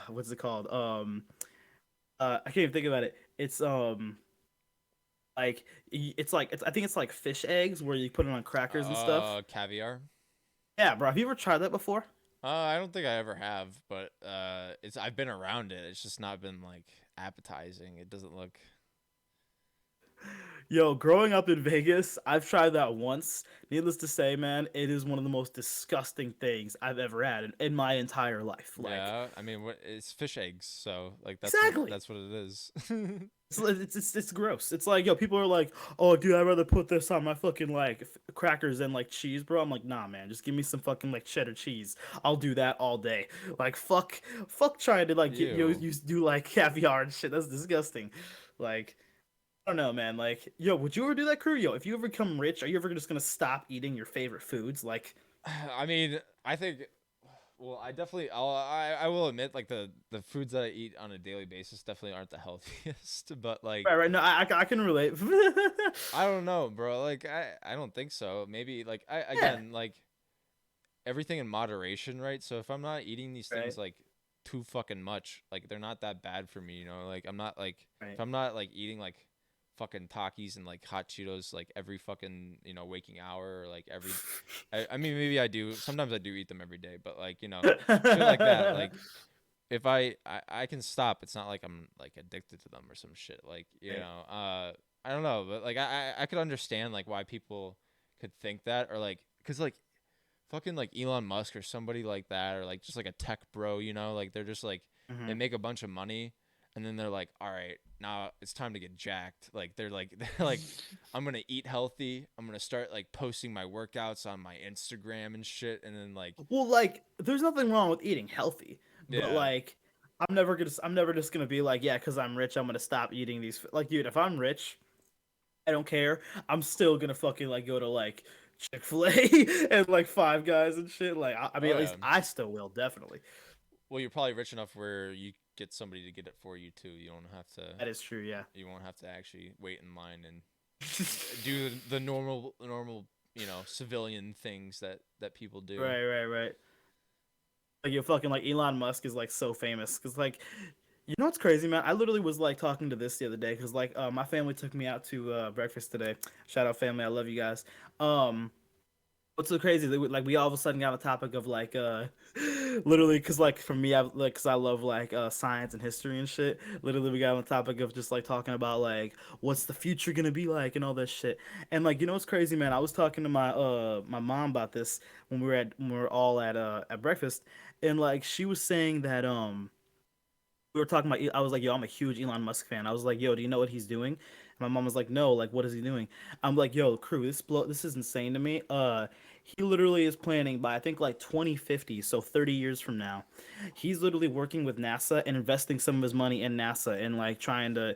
what's it called? I can't even think about it. It's like it's I think it's like fish eggs where you put it on crackers and stuff. Caviar. Yeah, bro. Have you ever tried that before? I don't think I ever have, but it's I've been around it. It's just not been like appetizing. It doesn't look. Yo, growing up in Vegas, I've tried that once. Needless to say, man, it is one of the most disgusting things I've ever had in my entire life. Like, Yeah, I mean, it's fish eggs, so like exactly. that's what it is. It's gross. It's like, yo, people are like, oh, dude, I'd rather put this on my fucking like crackers than like cheese, bro. I'm like, nah, man, just give me some fucking like cheddar cheese. I'll do that all day. Like, fuck, trying to like get Ew. you do like caviar and shit. That's disgusting. Like, I don't know, man. Like, yo, would you ever do that, crew? Yo, if you ever become rich, are you ever just gonna stop eating your favorite foods? Like, I mean, I think. Well, I will admit like the foods that I eat on a daily basis definitely aren't the healthiest, but like right. No, I can relate. I don't know, bro. Like I don't think so. Maybe like I Yeah. again like everything in moderation, right? So if I'm not eating these Right. things like too fucking much, like they're not that bad for me, you know? Like I'm not like if Right. I'm not like eating like fucking Takis and like hot Cheetos like every fucking, waking hour or like every I mean maybe I do. Sometimes I do eat them every day, but like, shit like that. Like if I can stop, it's not like I'm like addicted to them or some shit. Like, Right. I don't know, but like I could understand like why people could think that or like cuz like fucking like Elon Musk or somebody like that or like just like a tech bro, like they're just like they Mhm. make a bunch of money and then they're like, "All right, now it's time to get jacked." Like they're like they're like I'm going to eat healthy. I'm going to start like posting my workouts on my Instagram and shit and then like Well, like, there's nothing wrong with eating healthy, but yeah. like, I'm never just gonna be like, yeah, because I'm rich, I'm gonna stop eating these. Like, dude, if I'm rich, I don't care. I'm still gonna fucking like go to like Chick-fil-A and like Five Guys and shit. Like, I mean, Oh at yeah. least I still will definitely. Well, you're probably rich enough where you get somebody to get it for you too. You don't have to That is true, yeah. you won't have to actually wait in line and do the normal, civilian things that people do. Right. Like, you fucking like Elon Musk is like so famous because like, you know what's crazy, man? I literally was like talking to this the other day because like my family took me out to breakfast today. Shout out family, I love you guys. Um, what's so crazy? Like we all of a sudden got on the topic of like literally because like for me, I like because I love like science and history and shit. Literally, we got on the topic of just like talking about like what's the future gonna be like and all that shit. And like, you know what's crazy, man? I was talking to my mom about this when we were all at breakfast, and like she was saying that we were talking about. I was like, yo, I'm a huge Elon Musk fan. I was like, yo, do you know what he's doing? And my mom was like, no, like, what is he doing? I'm like, yo, crew, this is insane to me. He literally is planning by I think like 2050, so 30 years from now. He's literally working with NASA and investing some of his money in NASA and like trying to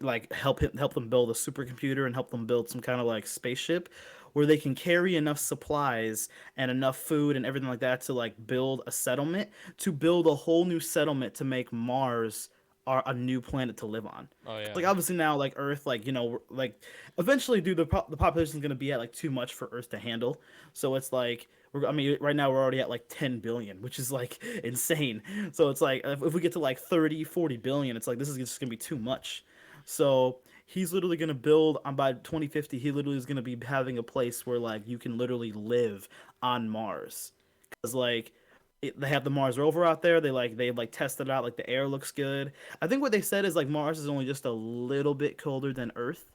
like help them build a supercomputer and help them build some kind of like spaceship where they can carry enough supplies and enough food and everything like that to like build a settlement to build a whole new settlement to make Mars a new planet to live on. Oh yeah. Like obviously now like Earth like like eventually dude the population is going to be at like too much for Earth to handle. So it's like I mean right now we're already at like 10 billion, which is like insane. So it's like if we get to like 30-40 billion, it's like this is just going to be too much. So he's literally going to build on by 2050 he literally is going to be having a place where like you can literally live on Mars because like they have the Mars rover out there. They tested it out. Like the air looks good. I think what they said is like Mars is only just a little bit colder than Earth.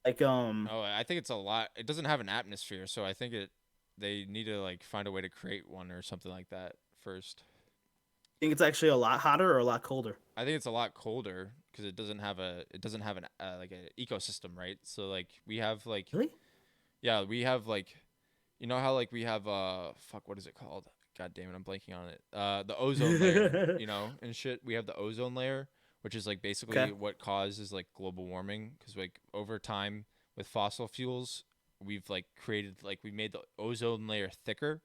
Like Oh, I think it's a lot. It doesn't have an atmosphere, so I think they need to like find a way to create one or something like that first. I think it's actually a lot hotter or a lot colder. I think it's a lot colder because it doesn't have an like an ecosystem, right? So like we have like Really? yeah, we have like how like we have fuck what is it called? God damn it, I'm blanking on it. The ozone layer, and shit. We have the ozone layer, which is like Okay. basically what causes like global warming because like over time with fossil fuels, we've like created like we made the ozone layer thicker,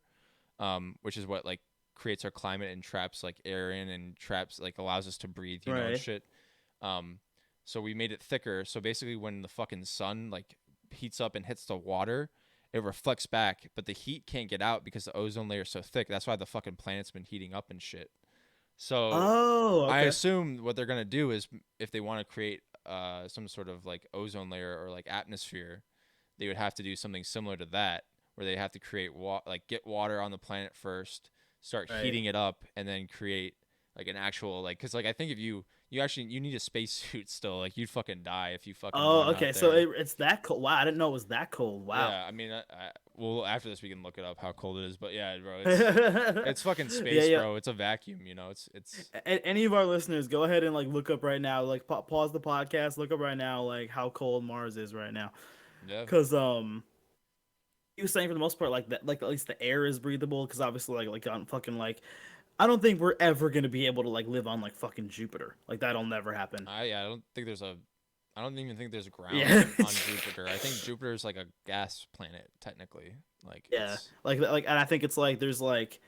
which is what like creates our climate and traps like air in and traps like allows us to breathe, and Right. shit. Um, so we made it thicker. So basically, when the fucking sun like heats up and hits the water, it reflects back, but the heat can't get out because the ozone layer is so thick. That's why the fucking planet's been heating up and shit. So Oh, I okay. assume what they're gonna do is if they want to create some sort of like ozone layer or like atmosphere, they would have to do something similar to that, where they have to create like get water on the planet first, start Right. heating it up, and then create like an actual like, cause like I think if you actually you need a spacesuit still, like you'd fucking die if you fucking Oh, went out okay. So there. it's that cold. Wow, I didn't know it was that cold. Wow. Yeah, I mean, well, after this we can look it up how cold it is, but yeah, bro, Yeah, it's fucking space, yeah. bro. It's a vacuum, you know. It's Any of our listeners, go ahead and like look up right now. Like pause the podcast, look up right now, like how cold Mars is right now. yeah. Cause he was saying for the most part like that, like at least the air is breathable. Cause obviously like on fucking like, I don't think we're ever gonna be able to like live on like fucking Jupiter. Like that'll never happen. I don't think there's a I don't even think there's ground Yeah. on Jupiter. I think Jupiter is like a gas planet technically. Like Yeah, it's and I think it's like there's like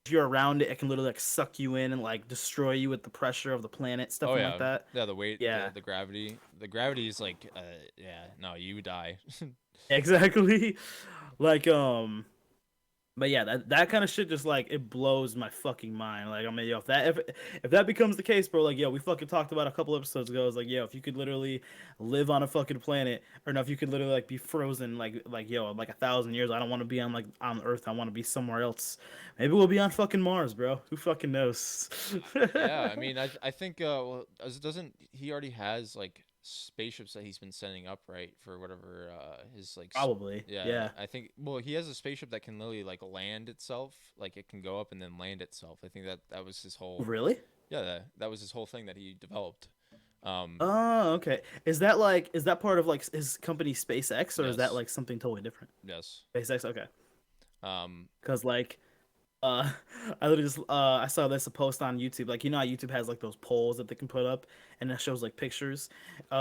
if you're around it, it can literally like suck you in and like destroy you with the pressure of the planet, stuff oh like yeah. that. Yeah, the weight, Yeah, the gravity is like yeah, no, you die. exactly. Like but yeah, that kind of shit just like it blows my fucking mind. Like I mean, yo, if that becomes the case, bro, like yo, we fucking talked about a couple episodes ago. It's like yo, if you could literally live on a fucking planet, or no, if you could literally like be frozen, like yo, like 1,000 years. I don't want to be on like on Earth. I want to be somewhere else. Maybe we'll be on fucking Mars, bro. Who fucking knows? Yeah, I mean, I think well, doesn't he already has like spaceships that he's been sending up, right, for whatever his like Probably, yeah, yeah. I think well, he has a spaceship that can literally like land itself, like it can go up and then land itself. I think that was his whole Really? yeah, that was his whole thing that he developed. Um, Oh, okay. Is that part of like his company SpaceX, or is that yes. like something totally different? Yes. SpaceX, okay. Um, Because like uh I literally just I saw this a post on YouTube. Like you know how YouTube has like those polls that they can put up and it shows like pictures. They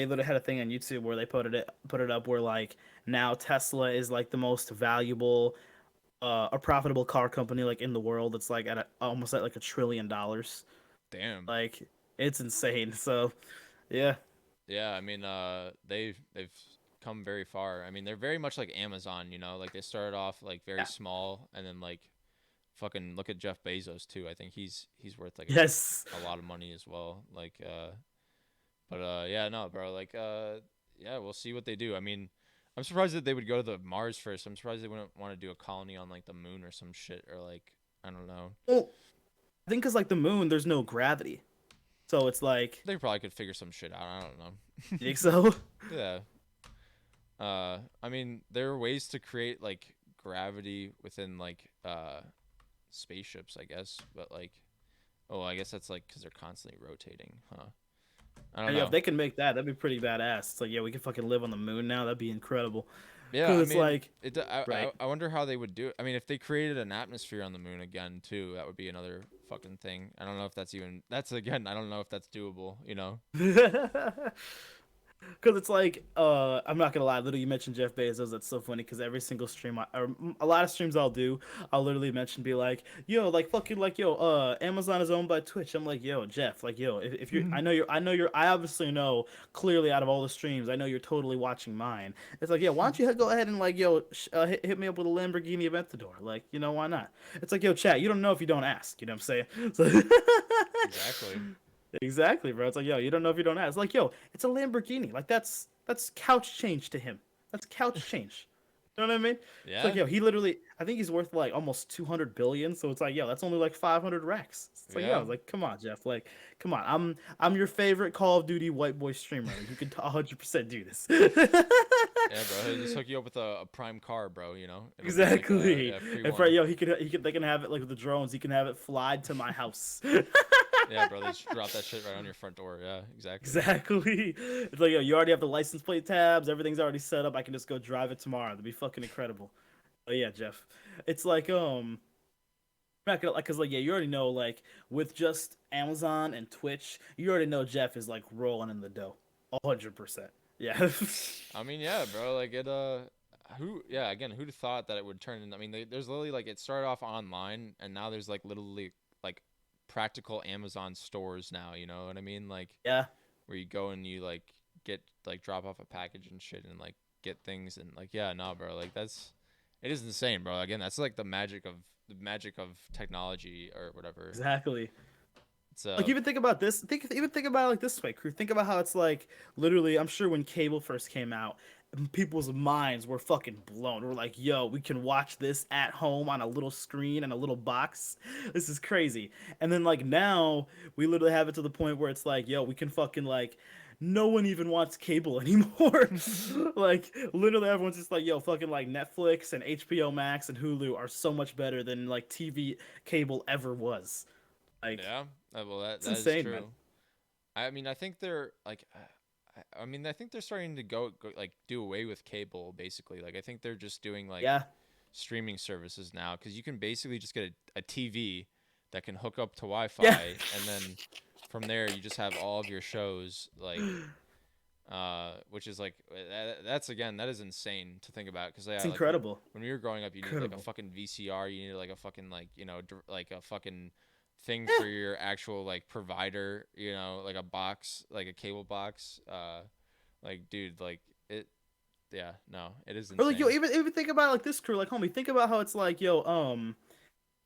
literally had a thing on YouTube where they put it up where like now Tesla is like the most valuable a profitable car company like in the world. It's like almost at like $1 trillion. damn. Like it's insane. So yeah. Yeah, I mean, they've come very far. I mean, they're very much like Amazon, you know, like they started off like very Yeah. small, and then like fucking look at Jeff Bezos too. I think he's worth like Yes. a lot of money as well. Like, but yeah, no, bro, like, yeah, we'll see what they do. I mean, I'm surprised that they would go to the Mars first. I'm surprised they wouldn't want to do a colony on like the moon or some shit, or like I don't know. Well, I think because like the moon, there's no gravity, so it's like They probably could figure some shit out. I don't know. you think so? Yeah. I mean, there are ways to create like gravity within like spaceships, I guess, but like, oh, I guess that's like because they're constantly rotating, huh? I don't Yeah, if know. they can make that, that'd be pretty badass. It's like, yeah, we can fucking live on the moon now. That'd be incredible. Yeah, Cause I it's mean, like, I right? I wonder how they would do it. I mean, if they created an atmosphere on the moon again too, that would be another fucking thing. I don't know if that's even that's again. I don't know if that's doable. You know? Because it's like, I'm not gonna lie. Literally, you mentioned Jeff Bezos. That's so funny. Because every single stream, or a lot of streams I'll do, I'll literally mention, be like, yo, like fucking, like yo, Amazon is owned by Twitch. I'm like, yo, Jeff, like yo, if you're, I obviously know clearly out of all the streams, I know you're totally watching mine. It's like, yeah, why don't you go ahead and like, yo, hit me up with a Lamborghini Aventador? Like, you know, why not? It's like, yo, chat, you don't know if you don't ask. You know what I'm saying? So, Exactly. exactly, bro. It's like, yo, you don't know if you don't ask. It's like, yo, it's a Lamborghini. Like that's couch change to him. That's couch change. You know what I mean? It's like, Yeah. yo, he literally, I think he's worth like almost 200 billion. So it's like, yo, that's only like 500 racks. It's like, yo, Yeah. it's like, come on, Jeff. Like, come on. I'm your favorite Call of Duty white boy streamer. You can 100% do this. Yeah, bro. He'll just hook you up with a prime car, bro. You know, it'll be like Exactly. yeah, free And for one. yo, they can have it like with the drones. He can have it fly to my house. Yeah, bro. They just drop that shit right on your front door. Yeah, exactly. Exactly. It's like, yo, you already have the license plate tabs. Everything's already set up. I can just go drive it tomorrow. That'd be fucking incredible. But yeah, Jeff. It's like, I'm not gonna like, cause like, yeah, you already know, like, with just Amazon and Twitch, you already know Jeff is like rolling in the dough, 100%. Yeah. I mean, yeah, bro. Like it. Who? Yeah. Again, who'd have thought that it would turn? I mean, there's literally like it started off online, and now there's like literally like practical Amazon stores now. You know what I mean? Like Yeah. where you go and you like get like drop off a package and shit and like get things and like yeah, nah, bro. Like that's it is insane, bro. Again, that's like the magic of technology or whatever. Exactly. It's Like even think about this. Think about it like this way, crew. Think about how it's like literally. I'm sure when cable first came out, people's minds were fucking blown. We're like, yo, we can watch this at home on a little screen and a little box. This is crazy. And then like now we literally have it to the point where it's like, yo, we can fucking like no one even wants cable anymore. Like literally everyone's just like, yo, fucking like Netflix and HBO Max and Hulu are so much better than like TV cable ever was. Like Yeah, well, that it's that is insane, man. true. I mean, I think they're like, I mean, I think they're starting to go like do away with cable basically. Like, I think they're just doing like Yeah. streaming services now because you can basically just get a TV that can hook up to Yeah. Wi-Fi, and then from there you just have all of your shows like, which is like that's again that is insane to think about because It's yeah, like incredible. when we were growing up, you need like a Incredible. fucking VCR, you need like a fucking like like a fucking thing Yeah. for your actual like provider, like a box, like a cable box. Like dude, like it. Yeah, no, it is Or like yo, insane. even think about like this crew, like homie. Think about how it's like yo, think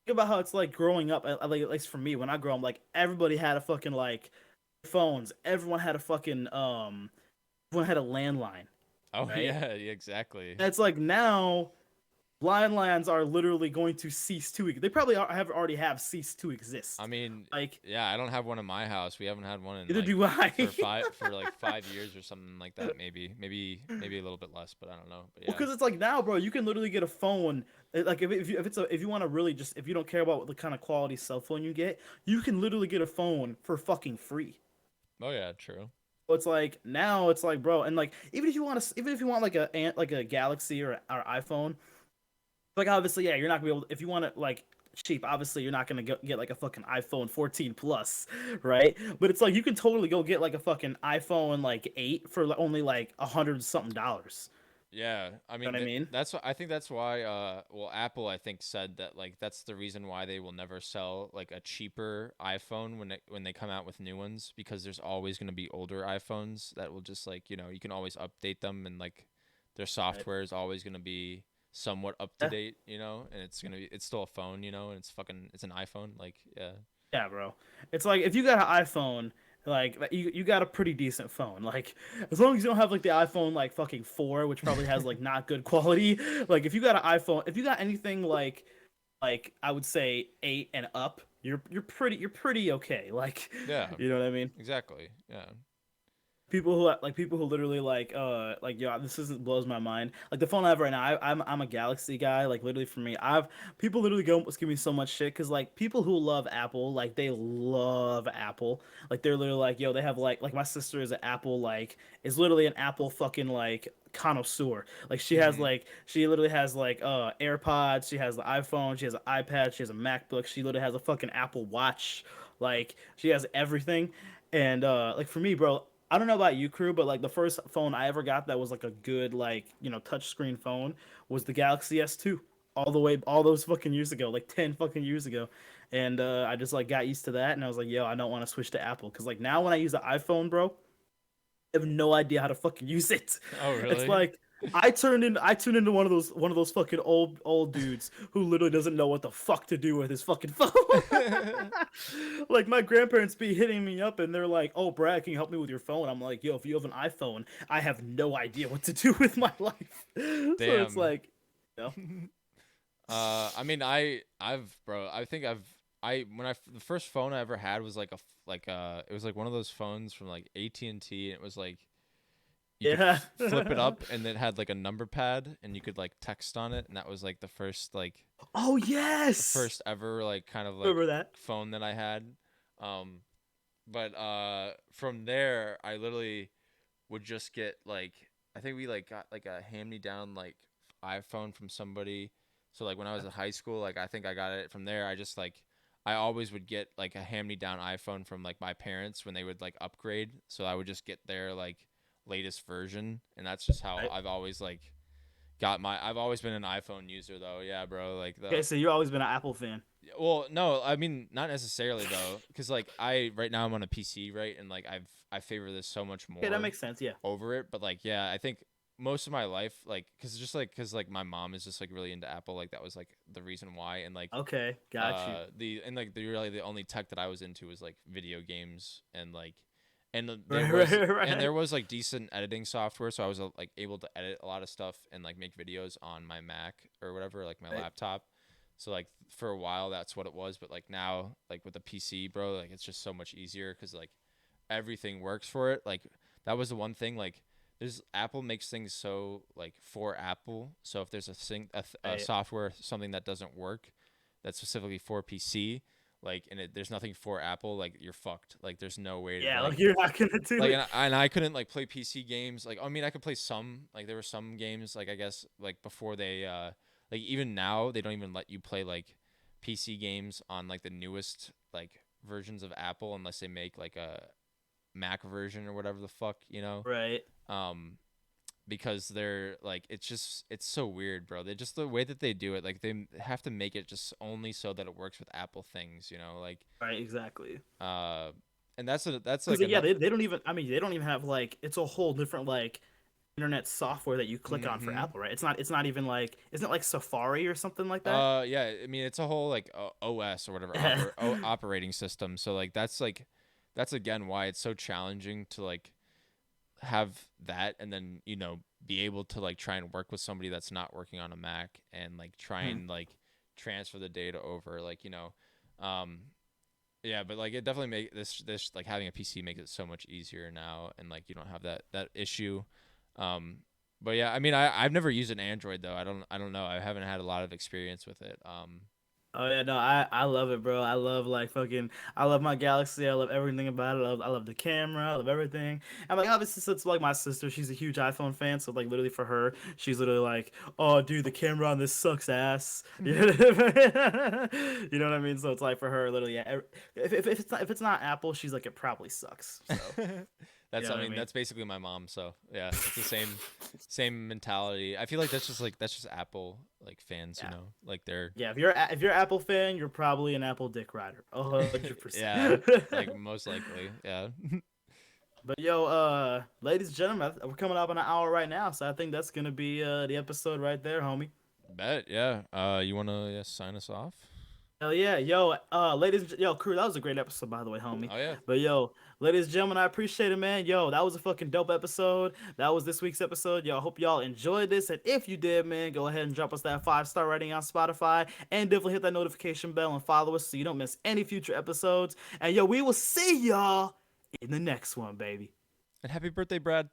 about how it's like growing up. Like at least for me, when I grew up, like everybody had a fucking like phones. Everyone had a fucking everyone had a landline, Oh right? yeah, yeah, exactly. And it's like now landlines are literally going to cease to. They probably have already have ceased to I exist. mean, Like yeah, I don't have one in my house. We haven't had one in neither like do I. for like 5 years or something like that. Maybe a little bit less, but I don't know. But Well, yeah. because it's like now, bro, you can literally get a phone. Like if you want to really just if you don't care about the kind of quality cell phone you get, you can literally get a phone for fucking free. Oh yeah, true. So it's like now it's like, bro, and like even if you want like a Galaxy or iPhone, like obviously yeah, you're not gonna be able if you want it like cheap. Obviously, you're not gonna get like a fucking iPhone 14 Plus, right? But it's like you can totally go get like a fucking iPhone like 8 for only like 100 something dollars. Yeah, I You mean know what I mean? I think that's why well Apple I think said that like that's the reason why they will never sell like a cheaper iPhone when they come out with new ones because there's always going to be older iPhones that will just like, you can always update them and like their Right. software is always going to be somewhat up to Yeah. date, and it's still a phone, and it's an iPhone like yeah. Yeah, bro. It's like if you got an iPhone, like you got a pretty decent phone. Like as long as you don't have like the iPhone like fucking 4, which probably has like not good quality. Like if you got an iPhone, if you got anything like I would say 8 and up, you're pretty okay. Like Yeah, you know what I mean? exactly. Yeah. People who literally like yo, this isn't blows my mind. Like the phone I have right now, I'm a Galaxy guy. Like literally for me, I've people literally go give me so much shit because like people who love Apple, like they love Apple. Like they're literally like yo, they have like my sister is an Apple like is literally an Apple fucking like connoisseur. Like she literally has like AirPods, she has the iPhone, she has an iPad, she has a MacBook, she literally has a fucking Apple Watch. Like she has everything. And like for me, bro, I don't know about you, crew, but like the first phone I ever got that was like a good like touchscreen phone was the Galaxy S2, all those fucking years ago, like 10 fucking years ago, and I just like got used to that, and I was like, yo, I don't want to switch to Apple because like now when I use the iPhone, bro, I have no idea how to fucking use it. Oh, It's really? like I turned into one of those fucking old dudes who literally doesn't know what the fuck to do with his fucking phone. Like my grandparents be hitting me up and they're like, "Oh, Brad, can you help me with your phone?" I'm like, "Yo, if you have an iPhone, I have no idea what to do with my life." So it's Damn. like, you know, I mean, bro, I think the first phone I ever had was like it was like one of those phones from like AT&T, and it was like you could yeah. flip it up, and it had like a number pad, and you could like text on it, and that was like Oh the yes, first ever like kind of like remember that? phone that I had. Um, but from there, I literally would just get like I think we like got like a hand me down like iPhone from somebody. So like when I was in high school, like I think I got it from there. I always would get like a hand me down iPhone from like my parents when they would like upgrade. So I would just get their like latest version, and that's just how Right. I've always been an iPhone user though. Yeah, bro. Like Okay, the so you've always been an Apple fan. well, no, I mean not necessarily though, because like I right now I'm on a PC, right, and like I favor this so much Okay, that more makes sense. Yeah. over it. But like, yeah, I think most of my life, like, because like my mom is just like really into Apple, like that was like the reason why, and like Okay, got you. the and like the really the only tech that I was into was like video games and like and Right, right, there right. was like decent editing software, so I was like able to edit a lot of stuff and like make videos on my Mac or whatever, like my Right. laptop. So like for a while that's what it was, but like now like with the PC, bro, like it's just so much easier because like everything works for it. Like that was the one thing. Like there's Apple makes things so like for Apple. So if there's a Right. software something that doesn't work, that's specifically for PC, like there's nothing for Apple, like you're fucked. Like there's no way to Yeah, like like you're not gonna do like it. and I couldn't like play PC games. Like I mean I could play some. Like there were some games like I guess like before they like even now they don't even let you play like PC games on like the newest like versions of Apple unless they make like a Mac version or whatever the fuck, you know? Right. Um, because they're like it's so weird, bro. They just the way that they do it, like they have to make it just only so that it works with Apple things, you know? Like Right. Exactly. uh and that's Because like yeah, another they don't even. I mean, they don't even have like it's a whole different like internet software that you click on for mhm. Apple, right? It's not even like isn't it like Safari or something like that? Yeah, I mean it's a whole like OS or whatever operating system. So like that's again why it's so challenging to like have that and then be able to like try and work with somebody that's not working on a Mac and like try Mhm. and like transfer the data over like um yeah, but like it definitely make this like having a PC makes it so much easier now and like you don't have that issue. um but yeah, I mean I've never used an Android though. I don't know, I haven't had a lot of experience with it. Oh yeah, no, I love it, bro. I love like fucking I love my Galaxy. I love everything about it. I love the camera. I love everything. And like obviously since like my sister, she's a huge iPhone fan, so like literally for her, she's literally like, "Oh, dude, the camera on this sucks ass." You know what I mean? You know what I mean? So it's like for her, literally, yeah. If it's not Apple, she's like it probably sucks. So you That's know I what I mean mean? that's basically my mom, so yeah, it's the same mentality. I feel like that's just Apple like fans, Yeah. like they're Yeah, if you're an Apple fan, you're probably an Apple dick rider, 100%. yeah, like most likely, yeah. But yo, ladies and gentlemen, we're coming up on an hour right now, so I think that's gonna be the episode right there, homie. Bet, yeah. You wanna, yeah, sign us off? Hell yeah, yo, yo, crew, that was a great episode, by the way, homie. Oh yeah, But yo, ladies and gentlemen, I appreciate it, man. Yo, that was a fucking dope episode. That was this week's episode. Yo, I hope y'all enjoyed this, and if you did, man, go ahead and drop us that 5-star rating on Spotify, and definitely hit that notification bell and follow us so you don't miss any future episodes. And yo, we will see y'all in the next one, baby. and happy birthday, Brad.